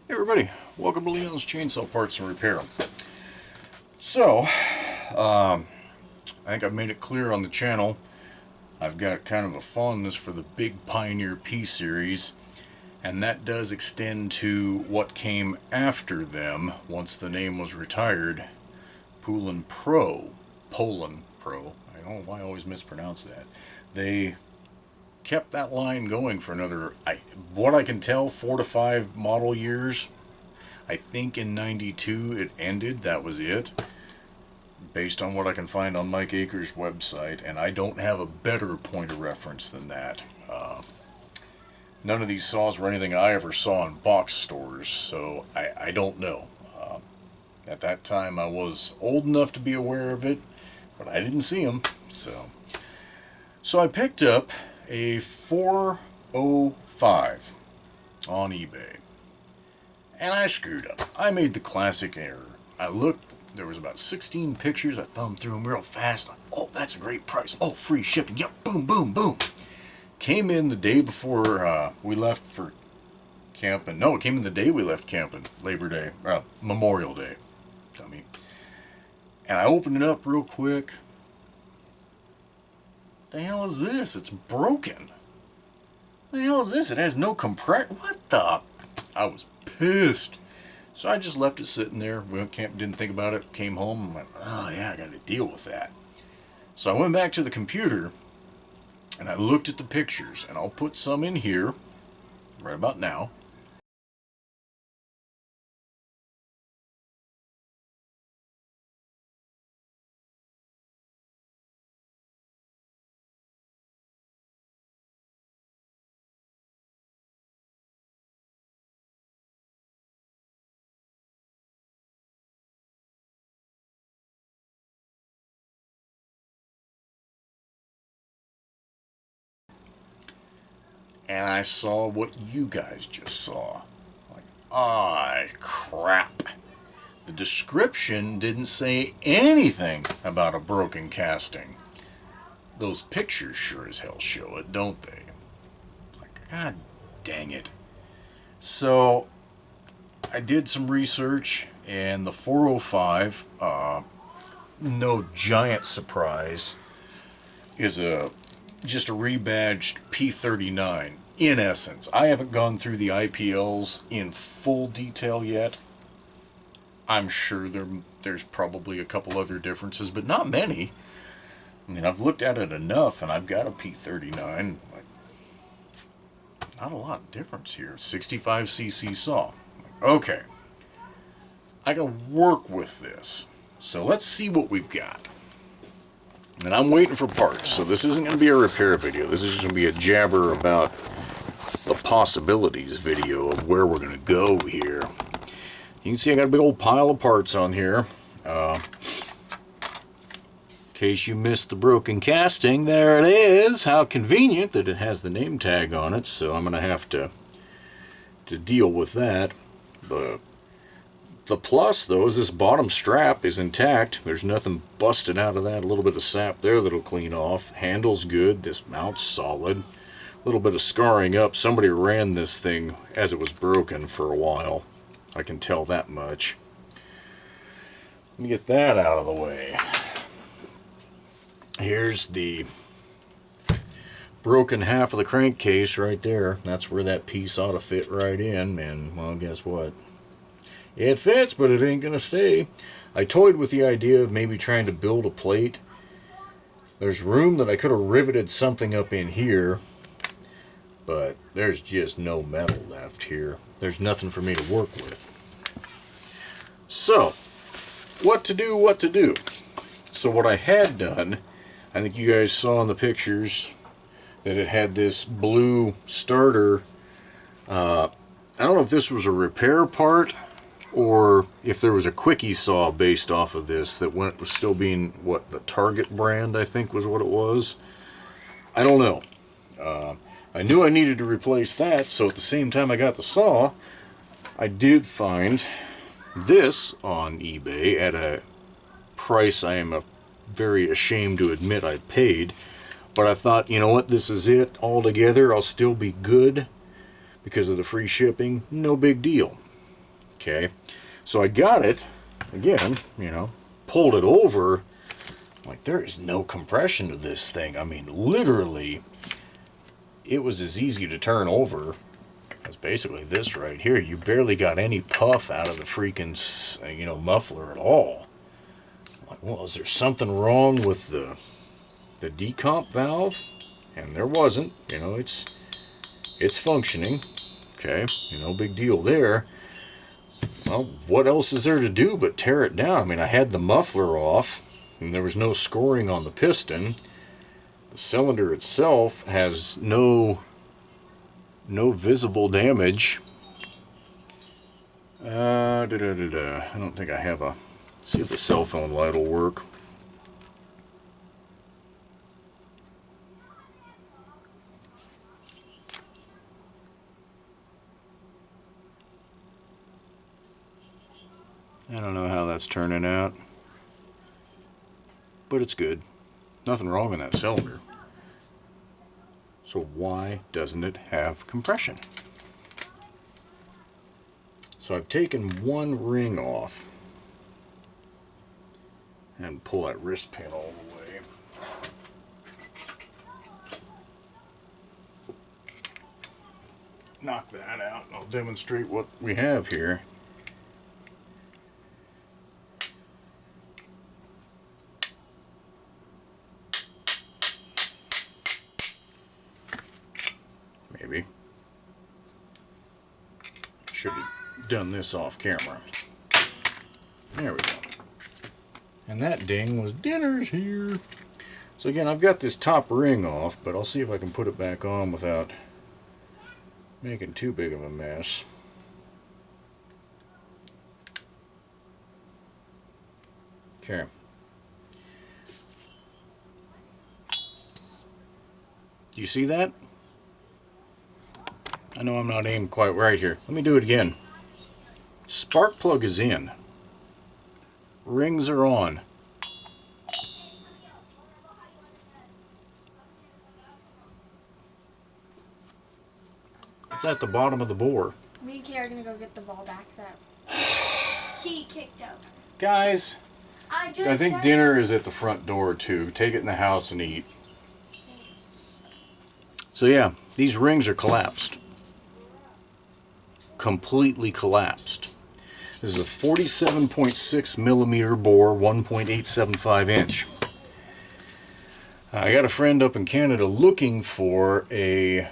Hey everybody, welcome to Leon's Chainsaw Parts and Repair. So, I think I've made it clear on the channel, I've got kind of a fondness for the big Pioneer P series, and that does extend to what came after them once the name was retired, Poulan Pro. I don't know why I always mispronounce that. They kept that line going for another, what I can tell, 4 to 5 model years. I think in 92 it ended, that was it, based on what I can find on Mike Akers' website, and I don't have a better point of reference than that. None of these saws were anything I ever saw in box stores, so I don't know. At that time I was old enough to be aware of it, but I didn't see them, so I picked up a 405 on eBay. And I screwed up. I made the classic error. I looked, there was about 16 pictures. I thumbed through them real fast. Like, oh, that's a great price. Oh, free shipping. Yep, boom, boom, boom. Came in the day before we left for camping. No, it came in the day we left camping. Labor Day. Memorial Day. Dummy. And I opened it up real quick. The hell is this? It's broken. The hell is this? It has no compression. What the? I was pissed. So I just left it sitting there. We went camp, didn't think about it. Came home and went, oh yeah, I got to deal with that. So I went back to the computer and I looked at the pictures, and I'll put some in here right about now. And I saw what you guys just saw. Like, ah, crap. The description didn't say anything about a broken casting. Those pictures sure as hell show it, don't they? Like, god dang it. So, I did some research, and the 405, no giant surprise, is just a rebadged P39. In essence, I haven't gone through the IPLs in full detail yet. I'm sure there's probably a couple other differences, but not many. I mean, I've looked at it enough, and I've got a P39. Like, not a lot of difference here. 65cc saw. Okay. I can work with this. So let's see what we've got. And I'm waiting for parts, so this isn't going to be a repair video. This is going to be a jabber about the possibilities video of where we're going to go here. You can see I got a big old pile of parts on here. In case you missed the broken casting, there it is. How convenient that it has the name tag on it, so I'm going to have to deal with that. The plus, though, is this bottom strap is intact. There's nothing busted out of that. A little bit of sap there that'll clean off. Handle's good. This mount's solid. A little bit of scarring up. Somebody ran this thing as it was broken for a while. I can tell that much. Let me get that out of the way. Here's the broken half of the crankcase right there. That's where that piece ought to fit right in. And, well, guess what? It fits, but it ain't gonna stay. I toyed with the idea of maybe trying to build a plate. There's room that I could have riveted something up in here, but there's just no metal left here. There's nothing for me to work with. So, what to do? So what I had done, I think you guys saw in the pictures that it had this blue starter. I don't know if this was a repair part, or if there was a quickie saw based off of this that was still being, what, the Target brand, I think was what it was. I don't know. I knew I needed to replace that, so at the same time I got the saw, I did find this on eBay at a price I am very ashamed to admit I paid. But I thought, you know what, this is it altogether. I'll still be good because of the free shipping. No big deal. Okay, so I got it, again, you know, pulled it over. Like, there is no compression to this thing. I mean, literally, it was as easy to turn over as basically this right here. You barely got any puff out of the freaking, you know, muffler at all. Like, well, is there something wrong with the decomp valve? And there wasn't. You know, it's functioning. Okay, no big deal there. Well, what else is there to do but tear it down? I mean, I had the muffler off, and there was no scoring on the piston. The cylinder itself has no visible damage. I don't think I have a... See if the cell phone light will work. I don't know how that's turning out, but it's good. Nothing wrong in that cylinder. So why doesn't it have compression? So I've taken one ring off and pull that wrist pin all the way. Knock that out and I'll demonstrate what we have here. Maybe. Should have done this off camera. There we go. And that ding was dinner's here. So again, I've got this top ring off, but I'll see if I can put it back on without making too big of a mess. Okay. Do you see that? I know I'm not aimed quite right here. Let me do it again. Spark plug is in. Rings are on. It's at the bottom of the bore. Me and Kay are gonna go get the ball back that she kicked over. Guys, I think dinner is at the front door too. Take it in the house and eat. So yeah, these rings are collapsed. Completely collapsed. This is a 47.6 millimeter bore, 1.875 inch. I got a friend up in Canada looking for a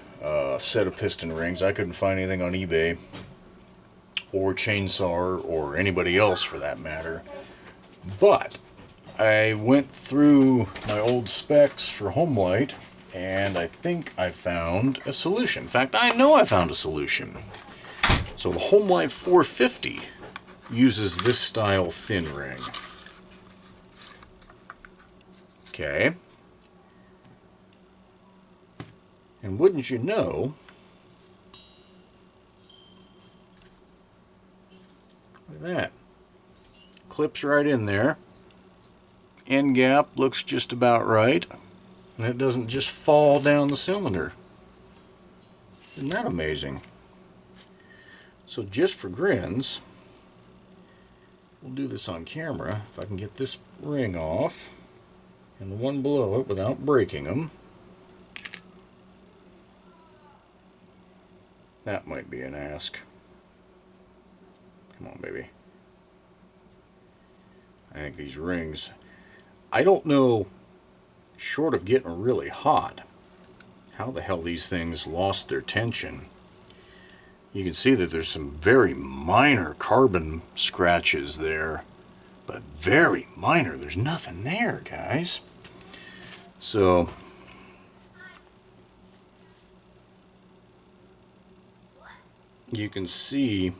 set of piston rings. I couldn't find anything on eBay or Chainsaw or anybody else for that matter. But I went through my old specs for Homelite and I think I found a solution. In fact, I know I found a solution. So the Homelite 450 uses this style thin ring. Okay. And wouldn't you know, look at that. Clips right in there. End gap looks just about right. And it doesn't just fall down the cylinder. Isn't that amazing? So just for grins, we'll do this on camera. If I can get this ring off and the one below it without breaking them. That might be an ask. Come on, baby. I think these rings, I don't know, short of getting really hot, how the hell these things lost their tension. You can see that there's some very minor carbon scratches there, but very minor. There's nothing there, guys. So you can see,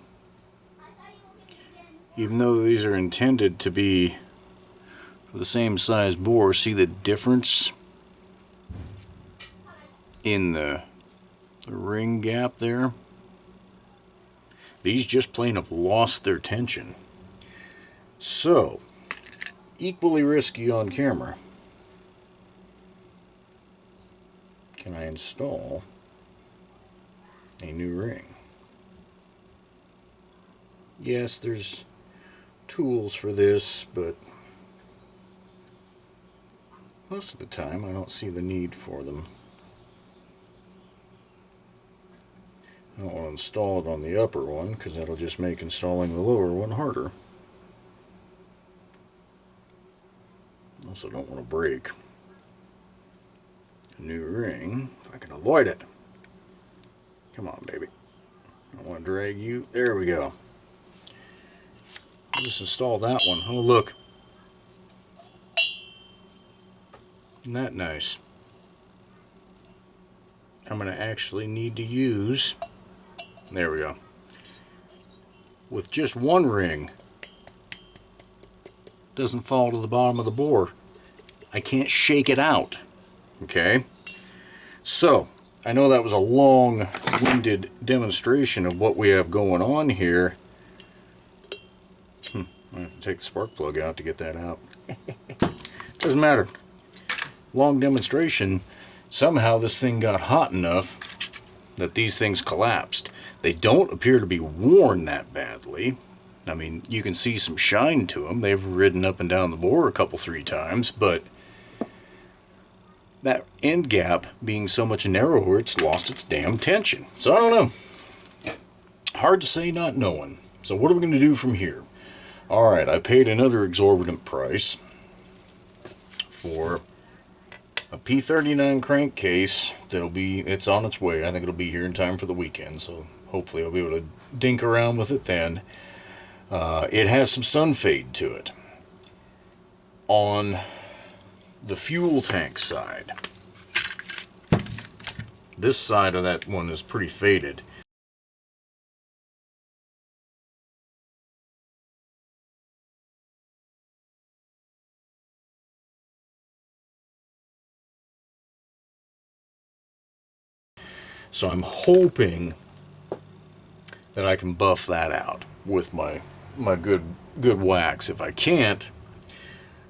even though these are intended to be for the same size bore, see the difference in the ring gap there? These just plain have lost their tension. So, equally risky on camera. Can I install a new ring? Yes, there's tools for this, but most of the time I don't see the need for them. I don't want to install it on the upper one because that'll just make installing the lower one harder. Also don't want to break a new ring if I can avoid it. Come on, baby. I don't want to drag you. There we go. Just install that one. Oh, look. Isn't that nice? I'm going to actually need to use... There we go. With just one ring. Doesn't fall to the bottom of the bore. I can't shake it out. Okay? So, I know that was a long-winded demonstration of what we have going on here. I have to take the spark plug out to get that out. Doesn't matter. Long demonstration. Somehow this thing got hot enough that these things collapsed. They don't appear to be worn that badly. I mean, you can see some shine to them. They've ridden up and down the bore a couple, 3 times, but that end gap being so much narrower, it's lost its damn tension. So I don't know. Hard to say not knowing. So what are we going to do from here? Alright, I paid another exorbitant price for a P39 crankcase it's on its way. I think it'll be here in time for the weekend, so hopefully I'll be able to dink around with it then. It has some sun fade to it. On the fuel tank side, this side of that one is pretty faded. So I'm hoping that I can buff that out with my good wax. If I can't,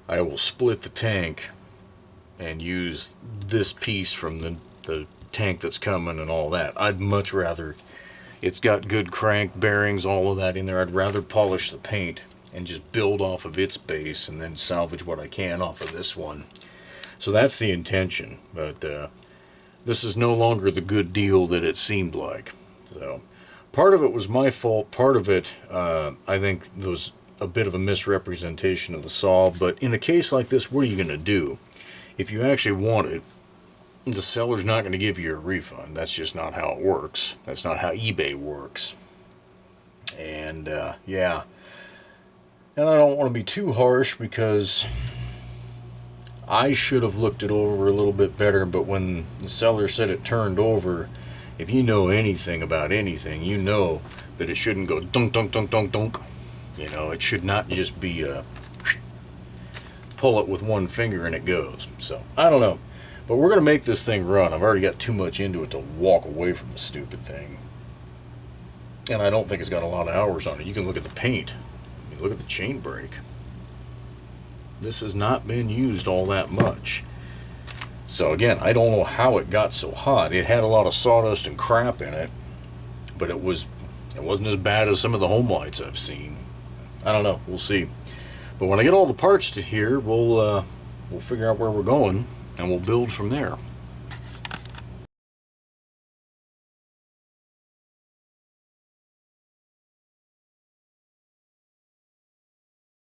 I will split the tank and use this piece from the tank that's coming and all that. I'd much rather, it's got good crank bearings, all of that in there. I'd rather polish the paint and just build off of its base and then salvage what I can off of this one. So that's the intention, but this is no longer the good deal that it seemed like. So part of it was my fault. Part of it, I think, was a bit of a misrepresentation of the saw. But in a case like this, what are you going to do? If you actually want it, the seller's not going to give you a refund. That's just not how it works. That's not how eBay works. And, yeah. And I don't want to be too harsh because I should have looked it over a little bit better, but when the seller said it turned over, if you know anything about anything, you know that it shouldn't go dunk, dunk, dunk, dunk, dunk. You know, it should not just be a pull it with one finger and it goes. So, I don't know. But we're going to make this thing run. I've already got too much into it to walk away from the stupid thing. And I don't think it's got a lot of hours on it. You can look at the paint. I mean, look at the chain brake. This has not been used all that much. So again, I don't know how it got so hot. It had a lot of sawdust and crap in it, but it wasn't as bad as some of the Homelites I've seen. I don't know. We'll see. But when I get all the parts to here, we'll figure out where we're going and we'll build from there.